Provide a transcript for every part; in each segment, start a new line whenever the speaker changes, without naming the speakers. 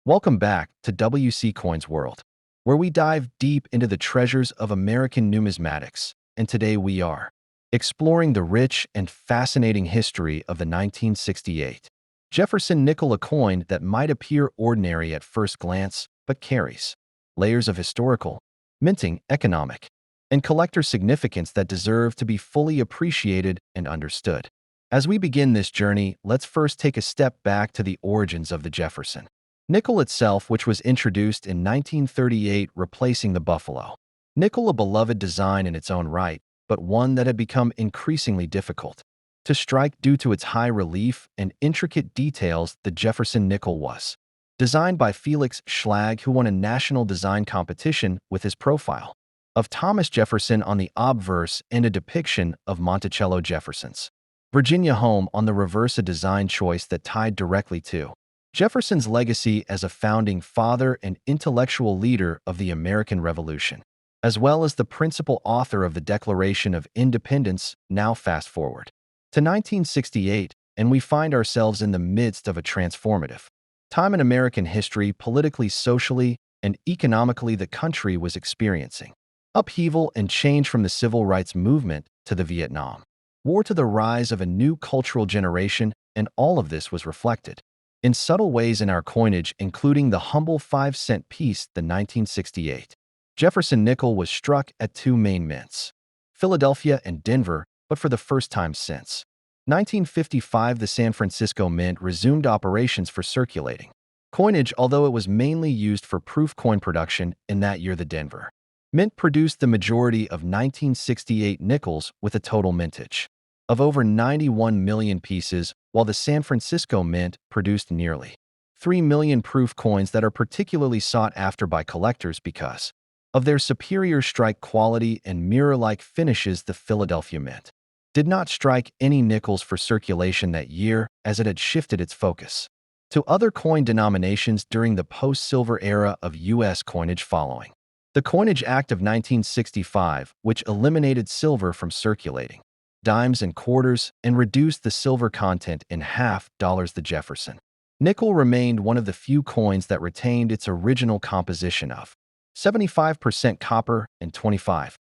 Welcome back to WC Coins World, where we dive deep into the treasures of American numismatics. And today we are exploring the rich and fascinating history of the 1968 Jefferson nickel, a coin that might appear ordinary at first glance, but carries layers of historical, minting, economic, and collector significance that deserve to be fully appreciated and understood. As we begin this journey, let's first take a step back to the origins of the Jefferson nickel itself, which was introduced in 1938, replacing the buffalo nickel, a beloved design in its own right, but one that had become increasingly difficult to strike due to its high relief and intricate details. The Jefferson nickel was designed by Felix Schlag, who won a national design competition with his profile of Thomas Jefferson on the obverse and a depiction of Monticello Jefferson's Virginia home on the reverse, a design choice that tied directly to Jefferson's legacy as a founding father and intellectual leader of the American Revolution, as well as the principal author of the Declaration of Independence. Now fast forward to 1968, and we find ourselves in the midst of a transformative time in American history. Politically, socially, and economically, the country was experiencing upheaval and change, from the civil rights movement to the Vietnam War to the rise of a new cultural generation, and all of this was reflected in subtle ways in our coinage, including the humble 5-cent piece. The 1968 Jefferson nickel was struck at two main mints, Philadelphia and Denver, but for the first time since 1955, the San Francisco Mint resumed operations for circulating coinage, although it was mainly used for proof coin production. In that year, the Denver Mint produced the majority of 1968 nickels with a total mintage of over 91 million pieces, while the San Francisco Mint produced nearly 3 million proof coins that are particularly sought after by collectors because of their superior strike quality and mirror-like finishes. The Philadelphia Mint did not strike any nickels for circulation that year, as it had shifted its focus to other coin denominations during the post-silver era of U.S. coinage following the Coinage Act of 1965, which eliminated silver from circulating dimes and quarters and reduced the silver content in half. The Jefferson nickel remained one of the few coins that retained its original composition of 75% copper and 25%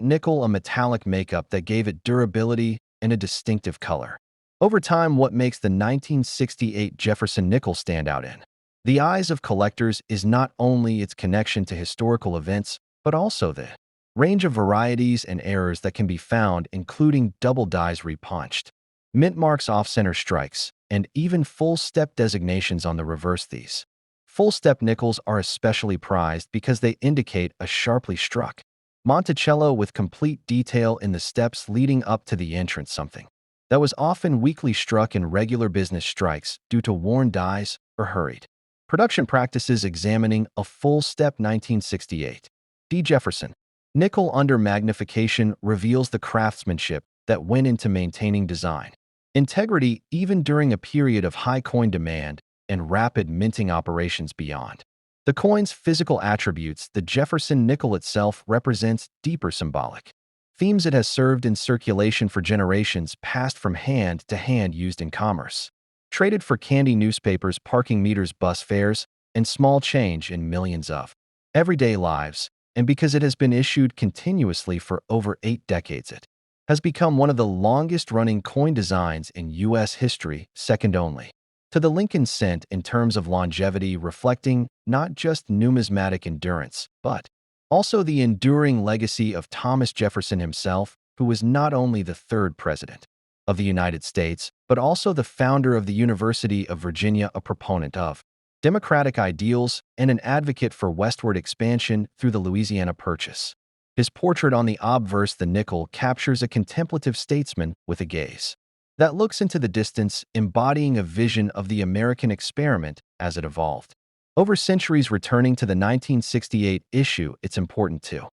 nickel, a metallic makeup that gave it durability and a distinctive color. Over time, what makes the 1968 Jefferson nickel stand out in the eyes of collectors is not only its connection to historical events, but also the range of varieties and errors that can be found, including double dies repunched, mint marks, off-center strikes, and even full-step designations on the reverse. These full-step nickels are especially prized because they indicate a sharply struck Monticello with complete detail in the steps leading up to the entrance, something that was often weakly struck in regular business strikes due to worn dies or hurried production practices. Examining a full-step 1968 D. Jefferson nickel under magnification reveals the craftsmanship that went into maintaining design integrity even during a period of high coin demand and rapid minting operations. Beyond the coin's physical attributes, the Jefferson nickel itself represents deeper symbolic themes. It has served in circulation for generations, passed from hand to hand, used in commerce, traded for candy, newspapers, parking meters, bus fares, and small change in millions of everyday lives. And because it has been issued continuously for over 8 decades, it has become one of the longest-running coin designs in U.S. history, second only to the Lincoln cent in terms of longevity, reflecting not just numismatic endurance, but also the enduring legacy of Thomas Jefferson himself, who was not only the third president of the United States, but also the founder of the University of Virginia, a proponent of democratic ideals, and an advocate for westward expansion through the Louisiana Purchase. His portrait on the obverse, the nickel, captures a contemplative statesman with a gaze that looks into the distance, embodying a vision of the American experiment as it evolved over centuries. Returning to the 1968 issue, it's important to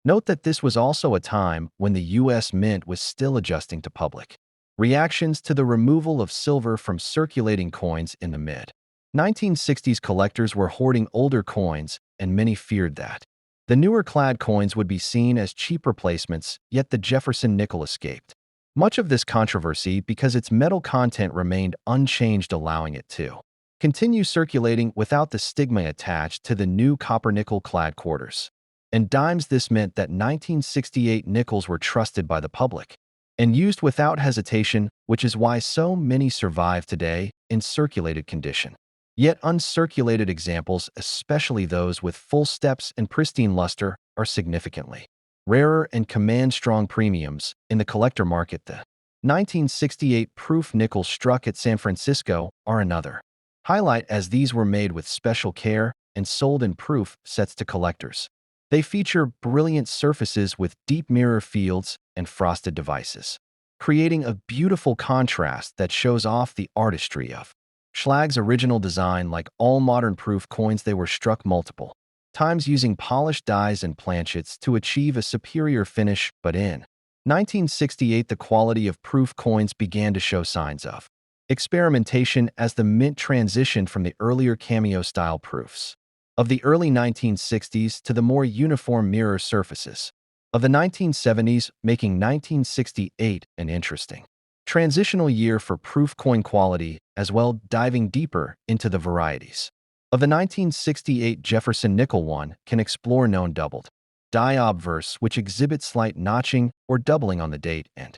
note that this was also a time when the U.S. Mint was still adjusting to public reactions to the removal of silver from circulating coins in the mid-1960s. Collectors were hoarding older coins, and many feared that the newer clad coins would be seen as cheap replacements, yet the Jefferson nickel escaped much of this controversy because its metal content remained unchanged, allowing it to continue circulating without the stigma attached to the new copper-nickel-clad quarters. And dimes, this meant that 1968 nickels were trusted by the public and used without hesitation, which is why so many survive today in circulated condition. Yet uncirculated examples, especially those with full steps and pristine luster, are significantly rarer and command strong premiums in the collector market. The 1968 proof nickels struck at San Francisco are another highlight, as these were made with special care and sold in proof sets to collectors. They feature brilliant surfaces with deep mirror fields and frosted devices, creating a beautiful contrast that shows off the artistry of Schlag's original design. Like all modern proof coins, they were struck multiple times using polished dies and planchets to achieve a superior finish, but in 1968 the quality of proof coins began to show signs of experimentation as the mint transitioned from the earlier cameo-style proofs of the early 1960s to the more uniform mirror surfaces of the 1970s, making 1968 an interesting transitional year for proof coin quality, as well diving deeper into the varieties of the 1968 Jefferson nickel. One can explore known doubled die obverse, which exhibit slight notching or doubling on the date and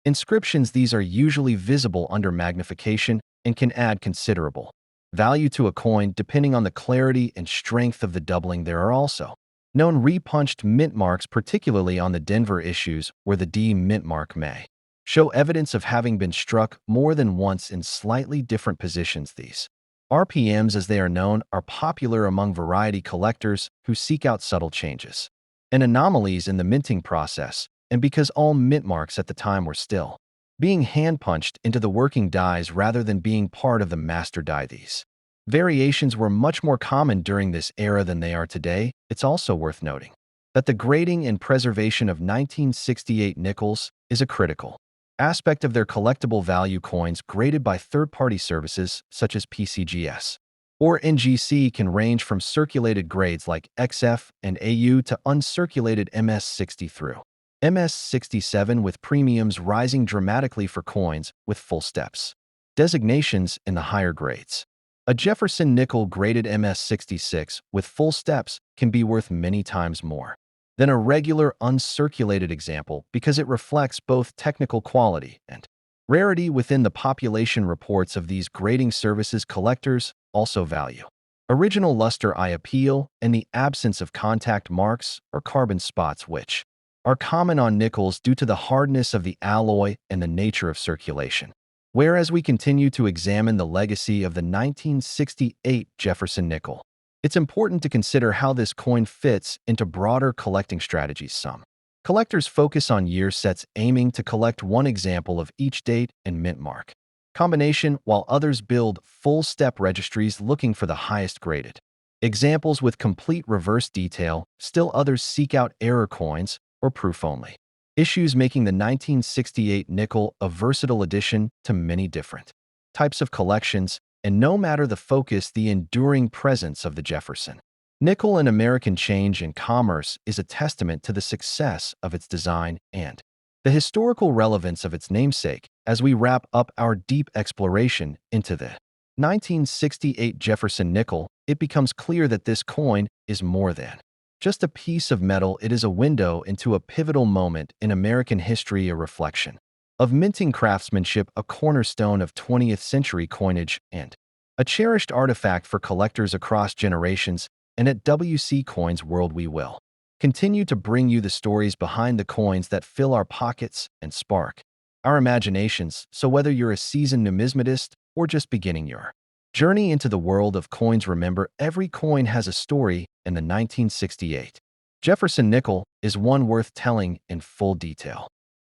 inscriptions. These are usually visible under magnification and can add considerable value to a coin depending on the clarity and strength of the doubling. There are also known repunched mint marks, particularly on the Denver issues, where the D mint mark may show evidence of having been struck more than once in slightly different positions. These RPMs, as they are known, are popular among variety collectors who seek out subtle changes and anomalies in the minting process, and because all mint marks at the time were still being hand-punched into the working dies rather than being part of the master die. These variations were much more common during this era than they are today. It's also worth noting that the grading and preservation of 1968 nickels is a critical aspect of their collectible value. Coins graded by third-party services such as PCGS or NGC can range from circulated grades like XF and AU to uncirculated MS60 through MS67, with premiums rising dramatically for coins with full steps designations in the higher grades. A Jefferson nickel graded MS66 with full steps can be worth many times more than a regular uncirculated example because it reflects both technical quality and rarity within the population. Reports of these grading services collectors also value original luster, eye appeal, and the absence of contact marks or carbon spots, which are common on nickels due to the hardness of the alloy and the nature of circulation. Whereas we continue to examine the legacy of the 1968 Jefferson nickel, it's important to consider how this coin fits into broader collecting strategies. Some collectors focus on year sets, aiming to collect one example of each date and mint mark combination, while others build full-step registries looking for the highest graded examples with complete reverse detail. Still others seek out error coins or proof-only issues, making the 1968 nickel a versatile addition to many different types of collections. And no matter the focus, the enduring presence of the Jefferson nickel in American change and commerce is a testament to the success of its design and the historical relevance of its namesake. As we wrap up our deep exploration into the 1968 Jefferson nickel, it becomes clear that this coin is more than just a piece of metal. It is a window into a pivotal moment in American history, a reflection of minting craftsmanship, a cornerstone of 20th century coinage, and a cherished artifact for collectors across generations. And at WC Coins World, we will continue to bring you the stories behind the coins that fill our pockets and spark our imaginations. So whether you're a seasoned numismatist or just beginning your journey into the world of coins, remember, every coin has a story, and the 1968 Jefferson nickel is one worth telling in full detail.